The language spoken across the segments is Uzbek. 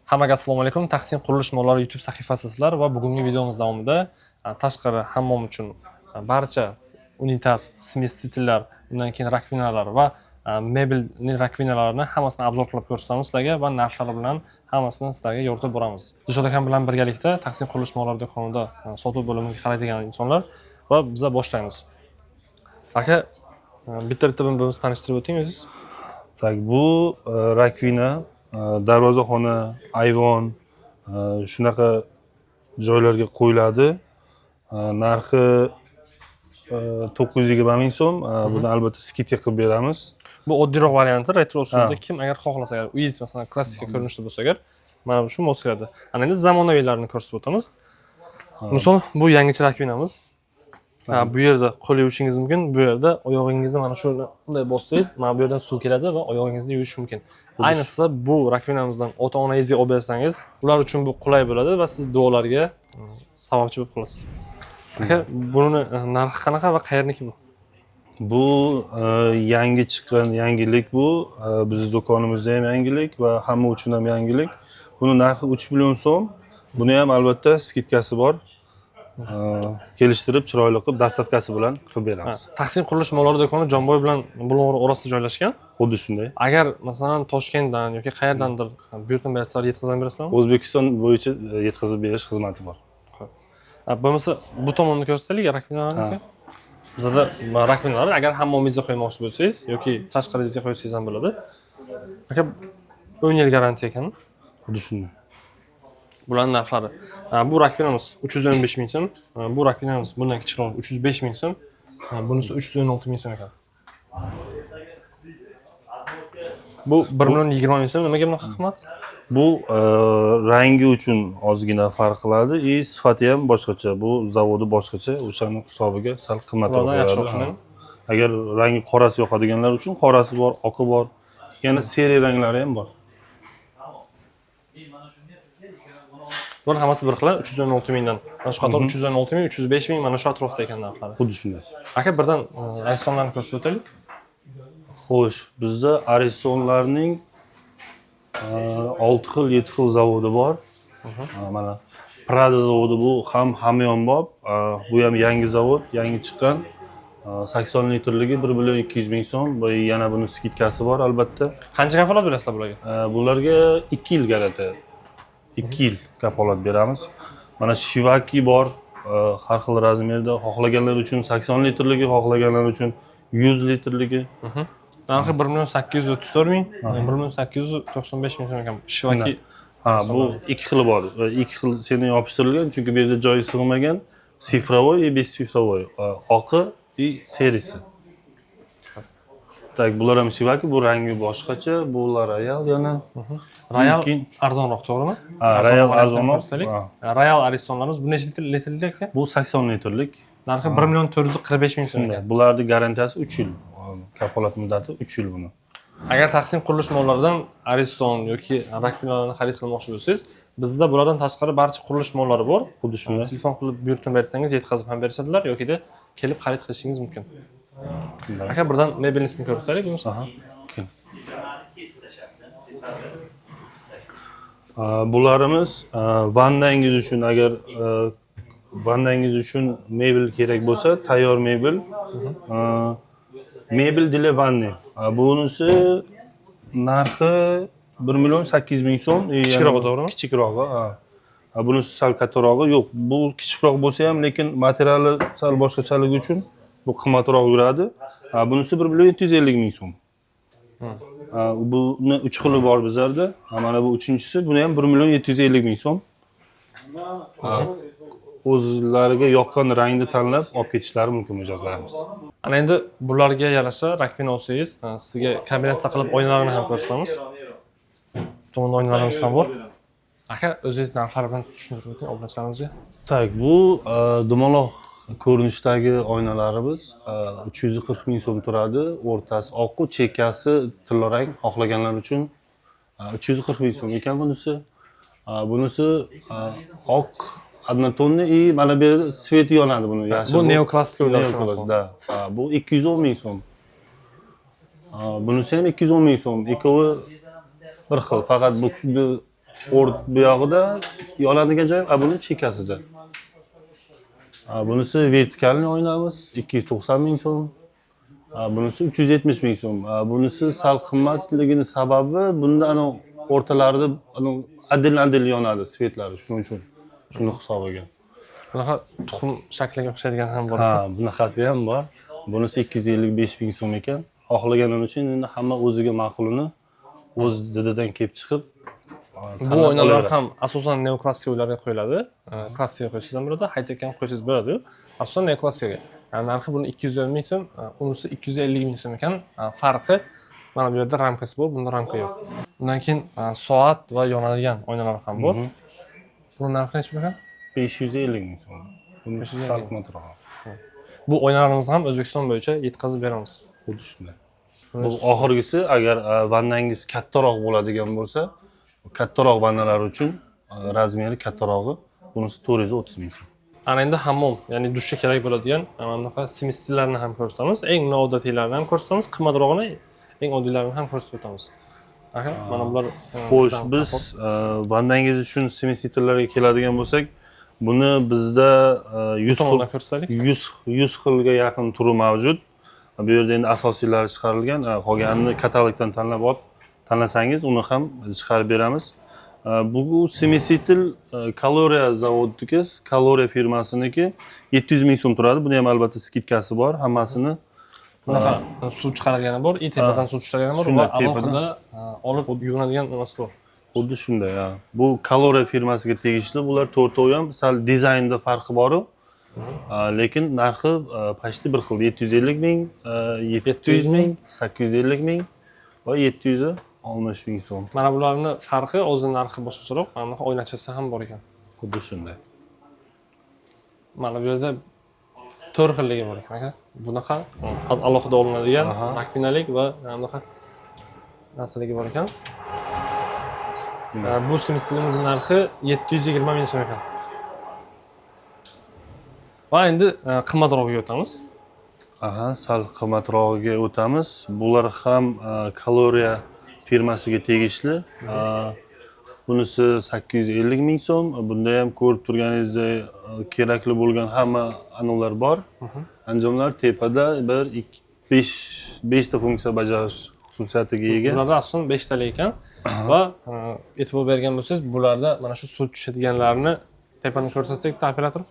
Hammaga assalomu alaykum. Taqsim qurilish mollari YouTube sahifasisizlar va bugungi videomiz davomida tashqari hammom uchun barcha unitas, smestitellar, undan keyin rakvinalar va mebelning rakvinalarini hammasini obzor qilib ko'rsatamiz sizlarga va narxlari bilan hammasini sizlarga yoritib boramiz. Dilshod akam bilan birgalikda Taqsim qurilish mollari do'konida sotuv bo'limiga qaraydigan insonlar va biz boshlaymiz. Aka, bitta bizni tanishtirib o'ting o'zingiz. Tak, bu rakvina, darvozaxona, ayvon shunaqa joylarga qo'yiladi. Narxi 920 ming so'm. Buni albatta skidka qilib beramiz. Bu oddiyroq varianti, retro usulda kim agar xohlasa, agar uyingiz masalan klassika ko'rinishda bo'lsa agar, mana shu mos keladi. Ana endi zamonaviylarni ko'rsatib o'tamiz. Misol, bu yangicha rakvinamiz. Bu yerda qo'l yuvishingiz mumkin, bu yerda oyog'ingizni mana shuni bunday bossangiz, mana bu yerdan suv keladi va oyog'ingizni yuvish mumkin. Ayniqsa bu rakvinamizdan ota-onangizga olib bersangiz, ular uchun bu qulay bo'ladi va siz duolarga sababchi bo'lib qolasiz. Aka, buni narxi qanaqa va qayerniki bu? Bu yangi chiqqan yangilik bu. Bizning do'konimizda ham yangilik va hamma uchun ham yangilik. Buni narxi 3 million so'm. Buni ham albatta skidkasi bor. Kelishtirib chiroyli qilib dastavkasi bilan qilib beramiz. Taqsim qurilish mollari do'koni Jonboy bilan Bulung'ur orasida joylashgan. Xuddi shunday. Agar masalan Toshkentdan yoki qayerdandir buyurtma bersalar yetkazib berasizlarmi? O'zbekiston bo'yicha yetkazib berish xizmati bor. Bo'lmasa bu tomonni ko'rsataylik rakvinalarni. Bizda rakvinalar agar hammomingizga qo'ymoqchi bo'lsangiz yoki tashqaringizga qo'ysangiz ham bo'ladi. Aka, 10 yil garantiya ekan. Xuddi shunday. Bularning narxlari. Bu rakvinamiz 315 ming so'm, bu rakvinamiz bundan kichikroq 305 ming so'm, bunisi 316 ming so'm ekan. Bu 1 million 20 ming so'm. Nimaga bunaqa qimmat? Bu rangi uchun ozgina farq qiladi, sifati ham boshqacha. Bu zavodi boshqacha, o'shaning hisobiga sal qimmatroq bo'ladi. Agar rangi qorasi yoqadiganlar uchun qorasi bor, oqi bor, yana seri ranglari ham bor. Bular hammasi bir xil, 316 mingdan. Mana shu qator 316 ming, 305 ming mana shu atrofda ekan narxlari. Xuddi shunday. Aka, birdan aristonlarni ko'rsatib o'taylik. Xo'sh, bizda aristonlarning 6 xil, 7 xil zavodi bor. Mana Prada zavodi bu ham hamyonbop, bu ham yangi zavod, yangi chiqqan. 80 litrligi 1 million 200 ming so'm va yana buni skidkasi bor albatta. Qancha kafolat berasizlar bularga? Bularga 2 yil garantiya. 2 yil kafolat beramiz. Mana Shivaki bor, har xil razmerda, xohlaganlar uchun 80 litrligi, xohlaganlar uchun 100 litrligi. Narxi 1 million 834 ming, 1 million 895 ming so'm ekan. Shivaki. Bu ikki xili bor. Ikki xil seni yopishtirilgan, chunki bu yerda joyi sig'magan, sifrovoy va besifrovoy, oqi va serisi. Tak, bular ham Shivaki, bu rangi boshqacha, bular Royal yana. Royal arzonroq, to'g'rimi? Royal arzonroq. Royal aristonlarimiz bu necha litrlik ekan? Bu 80 litrlik. Narxi 1 million 445 ming so'm ekan. Bularning garantiyasi 3 yil. Kafolat muddati 3 yil buni. Agar Taqsim qurilish mollaridan ariston yoki rakvinalarni xarid qilmoqchi bo'lsangiz, bizda bulardan tashqari barcha qurilish mollari bor. Xuddi shunday. Telefon qilib buyurtma bersangiz yetkazib ham berishadilar yoki de kelib xarid qilishingiz mumkin. Aka, birdan mebelnisini ko'rsataylik bo'lmasa. Bularimiz vandangiz uchun, agar vandangiz uchun mebel kerak bo'lsa, tayyor mebel. Mebel dile vanni. Bunisi narxi 1 million 800 ming so'm. Kichikroq, to'g'rimi? Kichikroq, bunisi sal kattarog'i. Yo'q, bu kichikroq bo'lsa ham, lekin materiali sal boshqachaligi uchun bu qimmatroq yuradi. Bunisi 1 million 750 ming so'm. Buni 3 xili bor bizlarda. Mana bu uchinchisi, buni ham 1 million 750 ming so'm. O'zlariga yoqqan rangni tanlab olib ketishlari mumkin mijozlarimiz. Ana endi bularga yarasha rakvina olsangiz, sizga kombinatsiya qilib o'yinlarini ham ko'rsatamiz. To'g'ri o'yinlarimiz ham bor. Aka, o'zingiz narxlari bilan tushuntirib o'ting obunachilarimizga. Tak, bu dumaloq ko'rinishdagi oynalarimiz 340 ming so'm turadi. O'rtasi oq, chekkasi tillarang, xohlaganlar uchun 340 ming so'm ekan bunisi. Bunisi oq однотонный и mana bu yerda svet yonadi buni. Bu neoklassik uylar. Bu 210 ming so'm. Bunisi ham 210 ming so'm. Ikkovi bir xil, faqat bu Bu yog'ida yonadigan joyi, buni chekkasida. Bunisi vertikalni o'ynamiz 290 ming so'm. Bunisi 370 ming so'm. Bunisi sal qimmatligini sababi bunda ana o'rtalarida adil yonadi svetlari, shuning uchun. Shuni hisobiga. Bunaqa tuxum shakliga o'xshaydigan ham bor. Bunaqasi ham bor. Bunisi 255 ming so'm ekan. Xohlaganim uchun endi hamma o'ziga ma'qulini o'z dididan kelib chiqib bu o'yinlar ham asosan neoklassik o'yinlarga qo'yiladi. Klassikaga qo'ysangiz ham bo'ladi, high-tech ham qo'ysangiz bo'ladi. Asosan neoklassikaga. Narxi buni 220 ming so'm, unisi 250 ming so'm ekan. Farqi mana bu yerda ramkasi bor, bunda ramka yo'q. Undan keyin soat va yonadigan oynalar ham bor. Buni narxi necha ekan? 550 ming so'm. Bunisi sal qimmatroq. Bu o'yinlarimizni ham O'zbekiston bo'yicha yetkazib beramiz. Xuddi shunday. Bu oxirgisi agar vannangiz kattaroq bo'ladigan bo'lsa, kattaroq vannalar uchun razmeri kattarog'i bunisi 430 ming so'm. Ana endi hammom, ya'ni dushga kerak bo'ladigan mana bunaqa semestirlarni ham ko'rsatamiz. Eng noodatiylarini ham ko'rsatamiz, qimmatrog'ini, eng oddiylarini ham ko'rsatib o'tamiz. Aka, mana bular xo'sh, biz vannangiz uchun semestirlarga keladigan bo'lsak, buni bizda 100 xilga yaqin turi mavjud. Bu yerda endi asosiylari chiqarilgan, qolganini katalogdan tanlab olib tanlasangiz, uni ham chiqarib beramiz. Bu semisitil Kaloriya zavodniki, Kaloriya firmasiniki 700 ming so'm turadi. Buni ham albatta skidkasi bor. Hammasini bunaqa suv chiqaradigan bor, tepadan suv tushadigan bor va alohida olib yuvinadigan nimasi bor. Xuddi shunday, Bu Kaloriya firmasiga tegishli. Bular to'rtovi ham sal dizaynda farqi bor. Lekin narxi почти bir xil. 750 ming, 700 ming, 850 ming va 760 ming so'm. Mana bularning farqi, o'zining narxi boshqacharoq. Mana bunaqa o'ynachasi ham bor ekan. Xuddi shunday. Mana bu yerda 4 xilligi bor ekan, aka. Bunaqa alohida olinadigan rakvinalik va bunaqa narsaligi bor ekan. Bu semestrimizning narxi 720 ming so'm ekan. Va endi qimmatrog'iga o'tamiz. Sal qimmatrog'iga o'tamiz. Bular ham Kaloriya firmasiga tegishli. Bunisi 850 ming so'm. Bunda ham ko'rib turganingizdek kerakli bo'lgan hamma anavlar bor. Anjomlar tepada 5 ta funksiya bajarish xususiyatiga ega. Bularda asosan 5 talik ekan va e'tibor bergan bo'lsangiz, bularda mana shu suv tushadiganlarni tepani ko'rsatsak, operator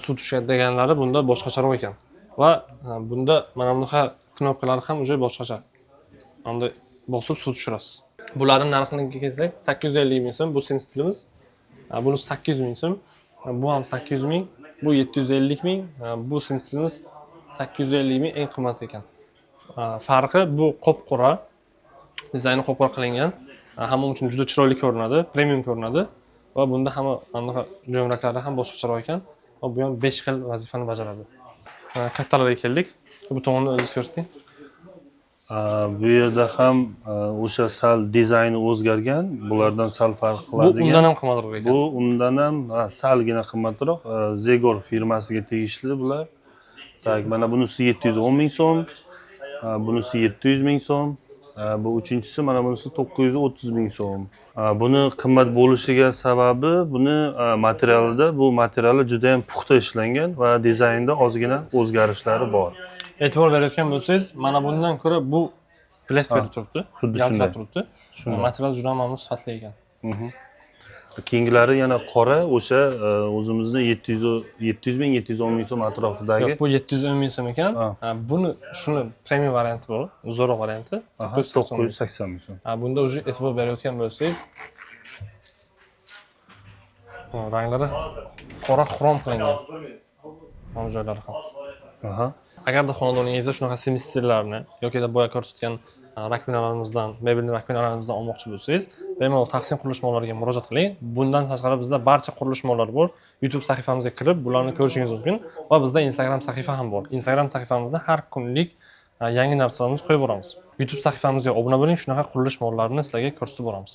suv tushadiganlari bunda boshqacharoq ekan. Va bunda mana bunaqa knopkalari ham uje boshqacha. Endi bosib suv tushirasiz. Bularning narxiga kelsak, 850 ming so'm bu semestirimiz. Bunisi 800 ming so'm. Bu ham 800 ming, bu 750 ming, bu semestirimiz 850 ming eng qimmat ekan. Farqi bu qop-qora, dizayni qop-qora qilingan. Hamma uchun juda chiroyli ko'rinadi, premium ko'rinadi va bunda hamma bunaqa jo'mraklari ham boshqacharoq ekan. Va bu ham 5 xil vazifani bajaradi. Kattalarga keldik. Bu tomonni o'zingiz ko'rsating. Bu yerda ham o'sha sal dizayni o'zgargan, bulardan sal farq qiladigan. Bu undan ham qimmatroq ekan. Bu undan ham salgina qimmatroq. Zegor firmasiga tegishli bular. Tak, mana bunisi 710 ming so'm, bunisi 700 ming so'm, bu uchinchisi mana bunisi 930 ming so'm. Buni qimmat bo'lishiga sababi buni materialida, bu materiali juda ham puxta ishlangan va dizaynda ozgina o'zgarishlari bor. E'tibor berayotgan bo'lsangiz, mana bundan ko'ra bu blest berib turibdi. Xuddi shunday turibdi. Material juda ham sifatli ekan. Keyingilari yana qora, o'sha o'zimizni 700 ming, 710 ming so'm atrofidagi. Yo'q, bu 710 ming so'm ekan. Buni shuni premium varianti bor, zo'roq varianti 980 ming so'm. Bunda o'zi e'tibor berayotgan bo'lsangiz, ranglari qora xrom qilingan. Mana joylari ham. Agarda xonadoningizda shunaqa semestrlarni yoki boya ko'rsatgan rakvinalarimizdan, mebelli rakvinalarimizdan olmoqchi bo'lsangiz, bemalol Taqsim qurilish mollariga murojaat qiling. Bundan tashqari bizda barcha qurilish mollari bor. YouTube sahifamizga kirib, bularni ko'rishingiz mumkin va bizda Instagram sahifa ham bor. Instagram sahifamizda har kunlik yangi narsalarimizni qo'yib boramiz. YouTube sahifamizga obuna bo'ling, shunaqa qurilish mollarini sizlarga ko'rsatib boramiz.